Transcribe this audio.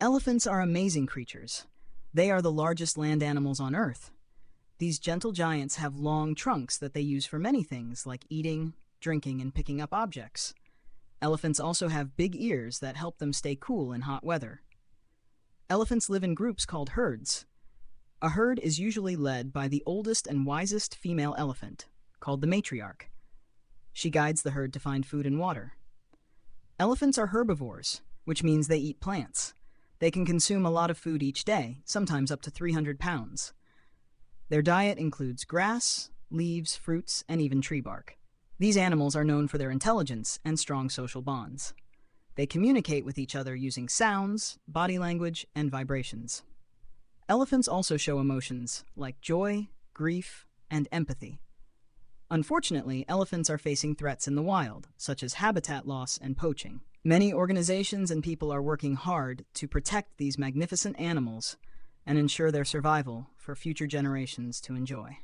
Elephants are amazing creatures. They are the largest land animals on Earth. These gentle giants have long trunks that they use for many things like eating, drinking, and picking up objects. Elephants also have big ears that help them stay cool in hot weather. Elephants live in groups called herds. A herd is usually led by the oldest and wisest female elephant, called the matriarch. She guides the herd to find food and water. Elephants are herbivores, which means they eat plants. They can consume a lot of food each day, sometimes up to 300 pounds. Their diet includes grass, leaves, fruits, and even tree bark. These animals are known for their intelligence and strong social bonds. They communicate with each other using sounds, body language, and vibrations. Elephants also show emotions like joy, grief, and empathy. Unfortunately, elephants are facing threats in the wild, such as habitat loss and poaching. Many organizations and people are working hard to protect these magnificent animals and ensure their survival for future generations to enjoy.